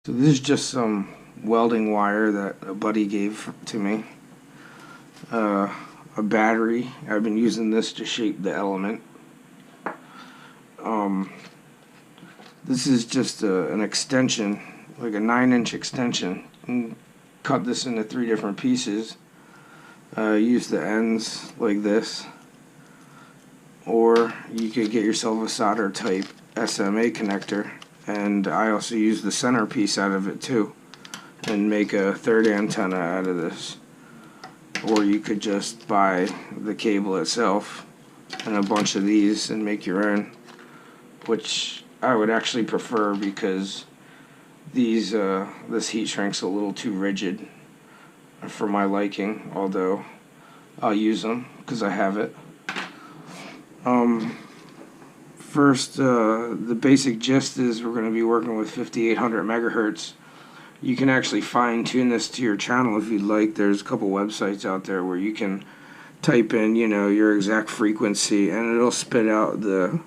So this is just some welding wire that a buddy gave to me. A battery. I've been using this to shape the element. This is just an extension, like a 9-inch extension. You can cut this into 3 different pieces. Use the ends like this, or you could get yourself a solder type SMA connector, and I also use the centerpiece out of it too and make a 3rd antenna out of this. Or you could just buy the cable itself and a bunch of these and make your own, which I would actually prefer because these this heat shrink's a little too rigid for my liking, although I'll use them because I have it. First, the basic gist is we're going to be working with 5800 megahertz. You can actually fine-tune this to your channel if you'd like. There's a couple websites out there where you can type in, your exact frequency, and it'll spit out the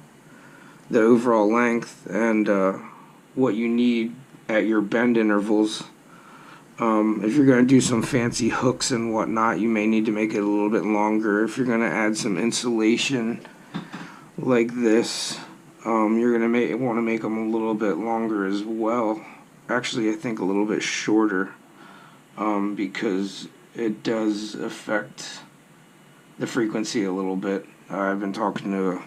overall length and what you need at your bend intervals. If you're going to do some fancy hooks and whatnot, you may need to make it a little bit longer. If you're going to add some insulation like this, you're going to want to make them a little bit longer as well. Actually, I think a little bit shorter, because it does affect the frequency a little bit. I've been talking to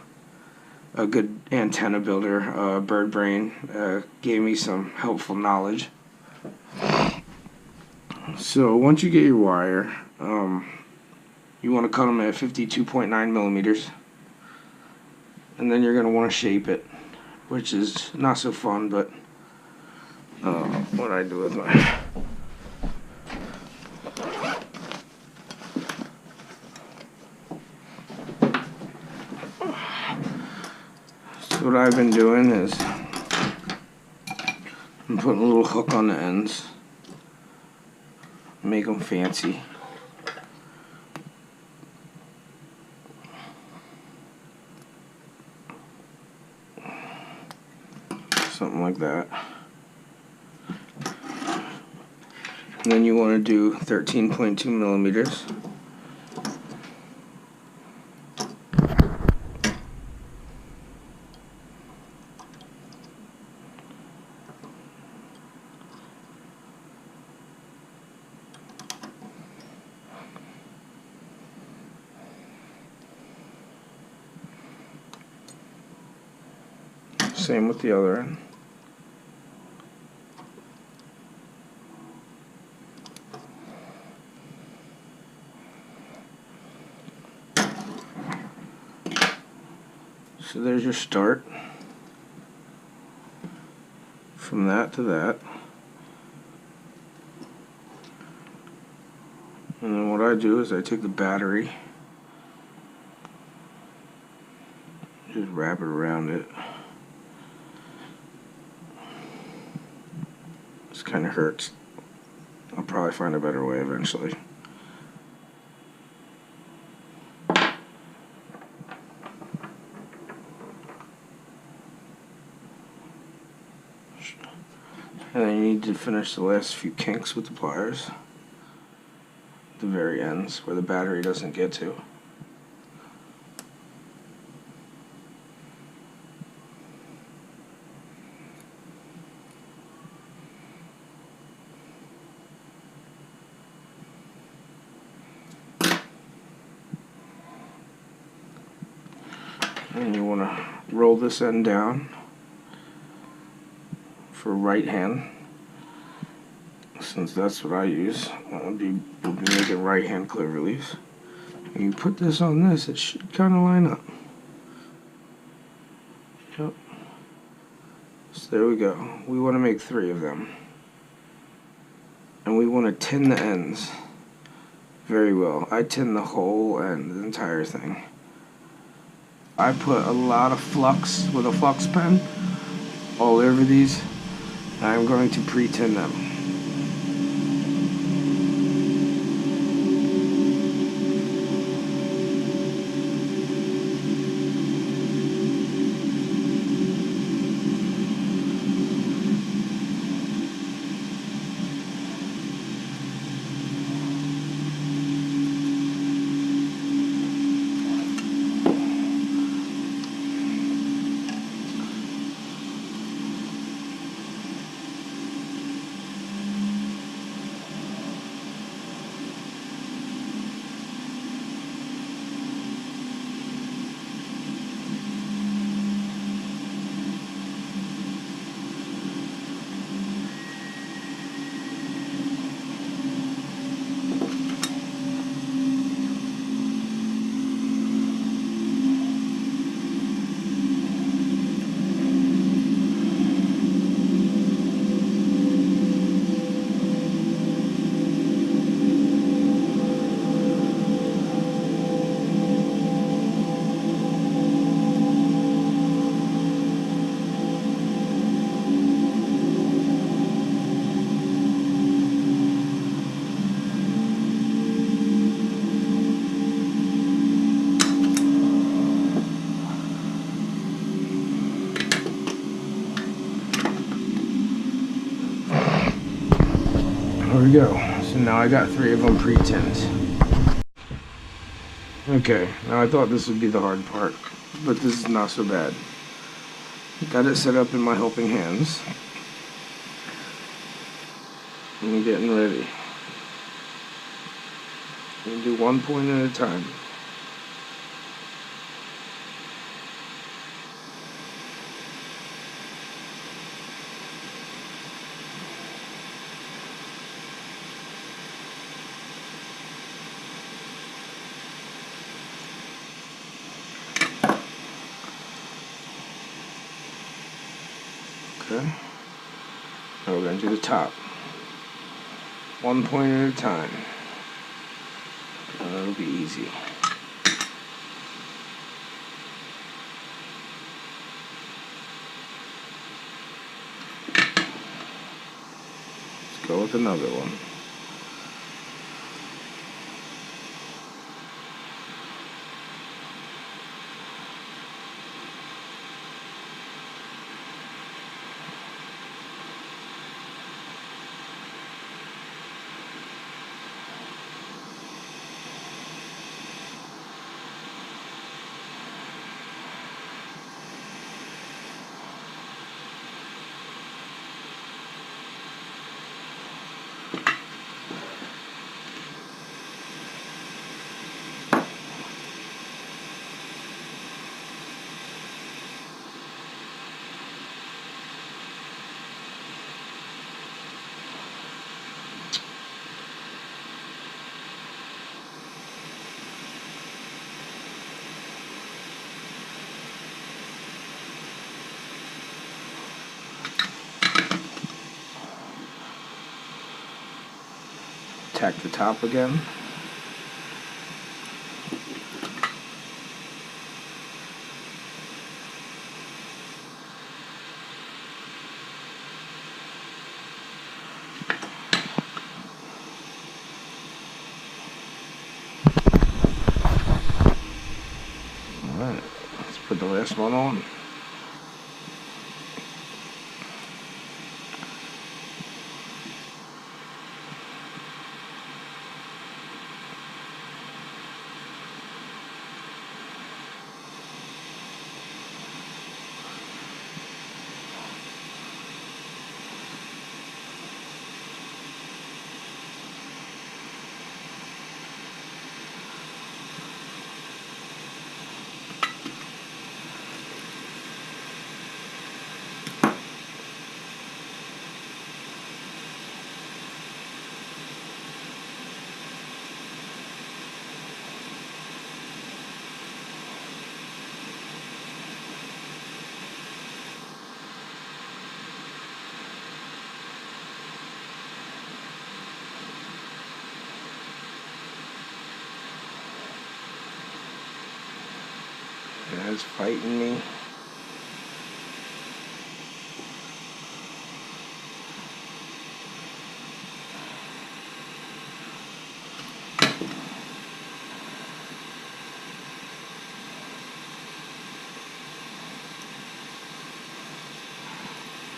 a good antenna builder, Bird Brain, gave me some helpful knowledge. So once you get your wire, you want to cut them at 52.9 millimeters, and then you're going to want to shape it, which is not so fun, but what I do with my so what I've been doing is I'm putting a little hook on the ends, make them fancy. Something like that. And then you want to do 13.2 millimeters. Same with the other end. So there's your start. From that to that. And then what I do is I take the battery, just wrap it around it. This kind of hurts. I'll probably find a better way eventually. And then you need to finish the last few kinks with the pliers. The very ends where the battery doesn't get to. And you want to roll this end down for right hand, since that's what I use. We'll be making right hand cloverleafs. And you put this on this, it should kind of line up. Yep. So there we go. We want to make 3 of them. And we want to tin the ends very well. I tin the whole end, the entire thing. I put a lot of flux with a flux pen all over these. I'm going to pre-tin them. Here we go. So now I got 3 of them pre-tinned. Okay, now I thought this would be the hard part, but this is not so bad. Got it set up in my helping hands. I'm getting ready. I'm gonna do 1 point at a time. Okay. Now we're going to do the top. 1 point at a time. That'll be easy. Let's go with another one. Tack the top again. Alright, let's put the last one on. It's fighting me.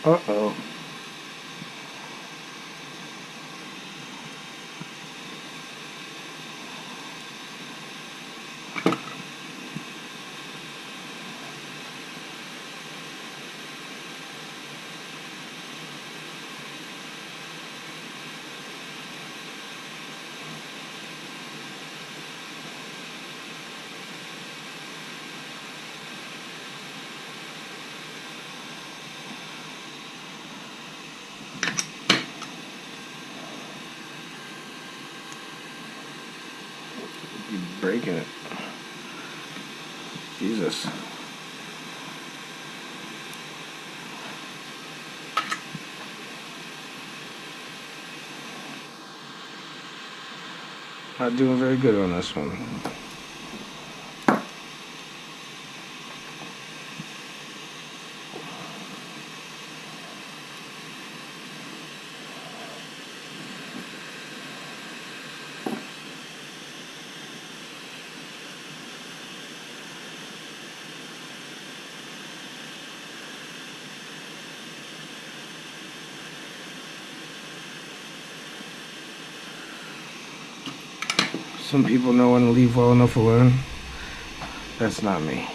Uh-oh. You're breaking it. Jesus. Not doing very good on this one. Some people know when to leave well enough alone. That's not me.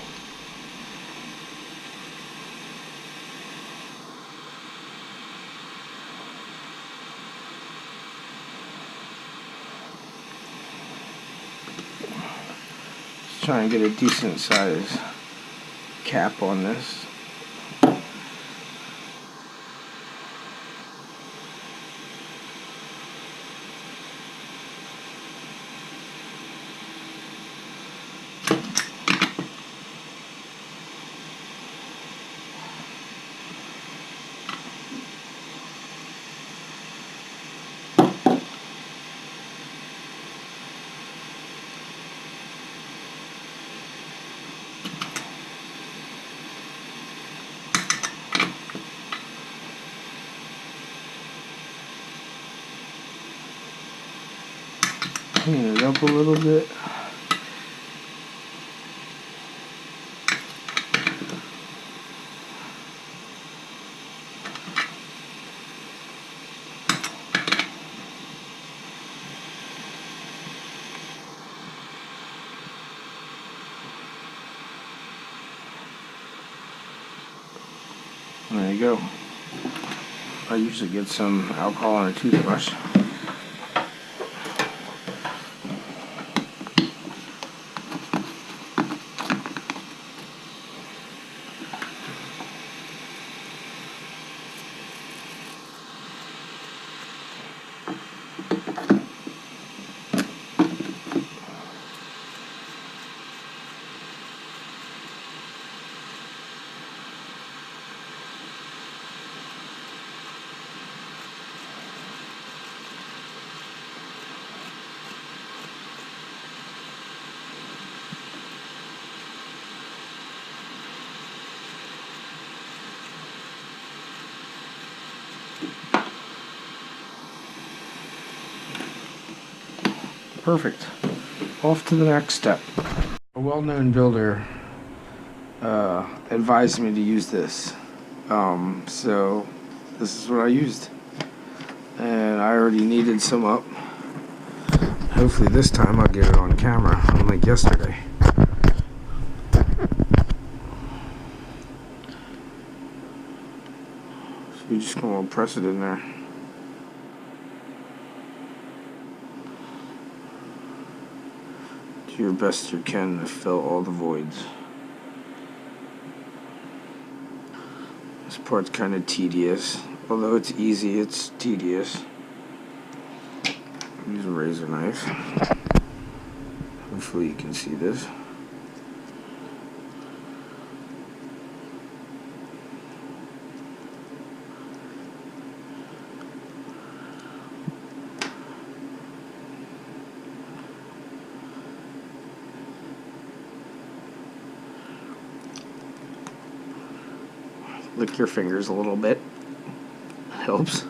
Just trying to get a decent size cap on this. Clean it up a little bit. There you go. I usually get some alcohol on a toothbrush. Perfect. Off to the next step. A well-known builder advised me to use this. So this is what I used. And I already kneaded some up. Hopefully this time I'll get it on camera, unlike yesterday. So you're just going to press it in there. Do your best you can to fill all the voids. This part's kind of tedious. Although it's easy, it's tedious. Use a razor knife. Hopefully you can see this. Lick your fingers a little bit. Helps.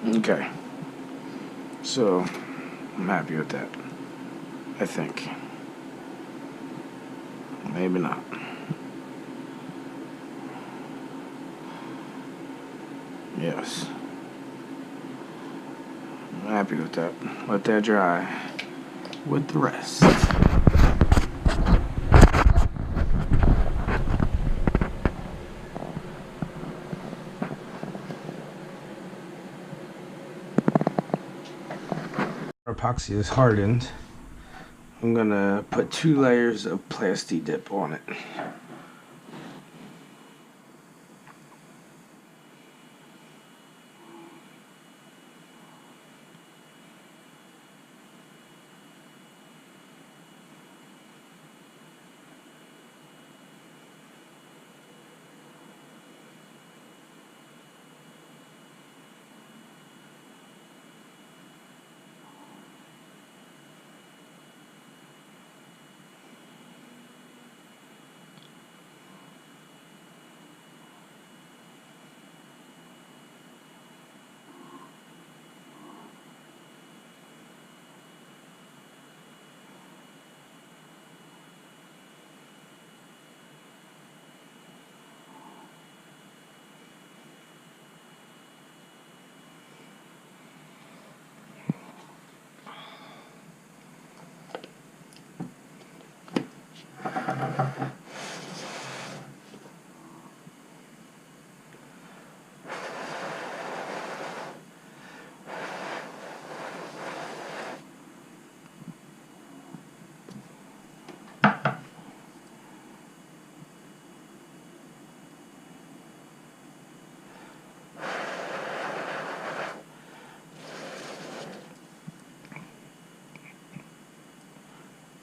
Okay. So, I'm happy with that. I think. Maybe not. Yes. I'm happy with that. Let that dry with the rest. Epoxy is hardened. I'm gonna put 2 layers of Plasti Dip on it.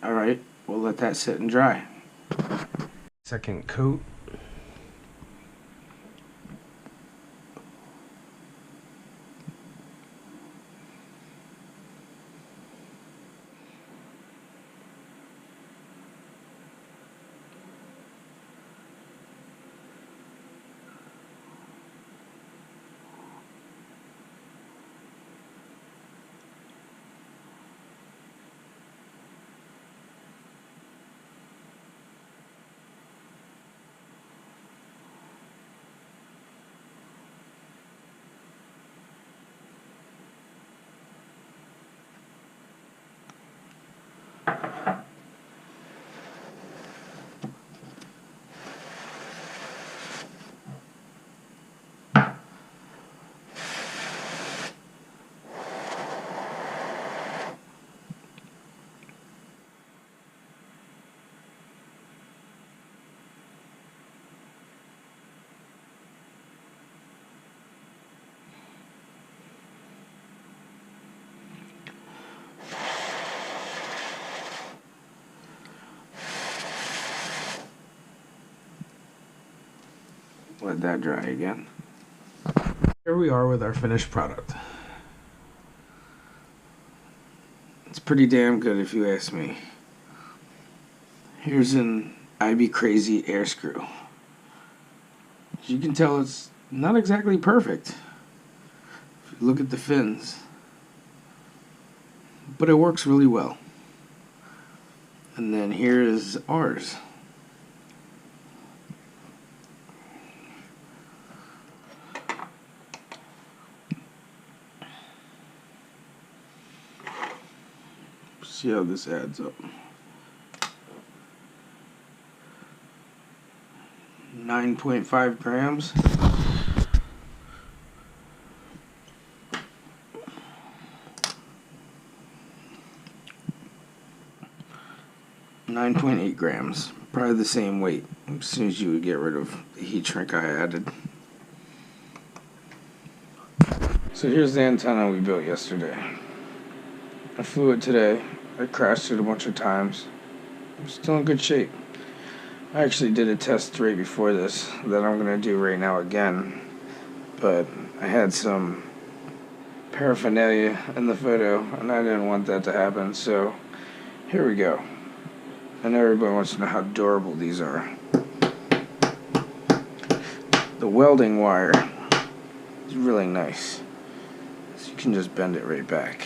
Alright, we'll let that sit and dry. Second coat. Let that dry again. Here we are with our finished product. It's pretty damn good if you ask me. Here's an IB Crazy air screw. As you can tell, it's not exactly perfect if you look at the fins, but it works really well. And then here is ours. See how this adds up. 9.5 grams. .8 grams. Probably the same weight as soon as you would get rid of the heat shrink I added. So here's the antenna we built yesterday. I flew it today. I crashed it a bunch of times. I'm still in good shape. I actually did a test right before this that I'm going to do right now again. But I had some paraphernalia in the photo and I didn't want that to happen. So here we go. I know everybody wants to know how durable these are. The welding wire is really nice. you can just bend it right back.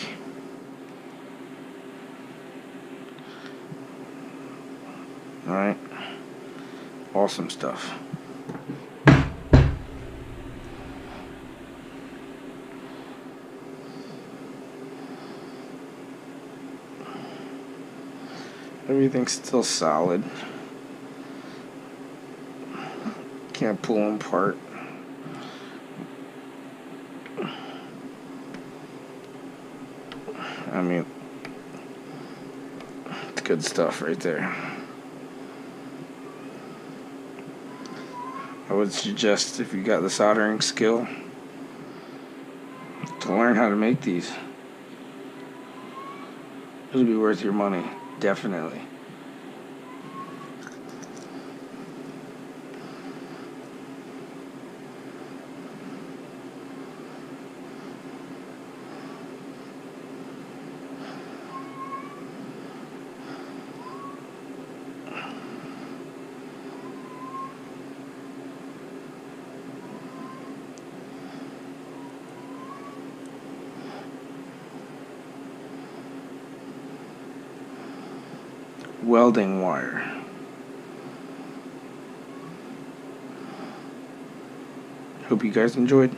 Alright, awesome stuff. Everything's still solid. Can't pull them apart. I mean, it's good stuff right there. I would suggest, if you got the soldering skill, to learn how to make these. It'll be worth your money, definitely. Welding wire. Hope you guys enjoyed.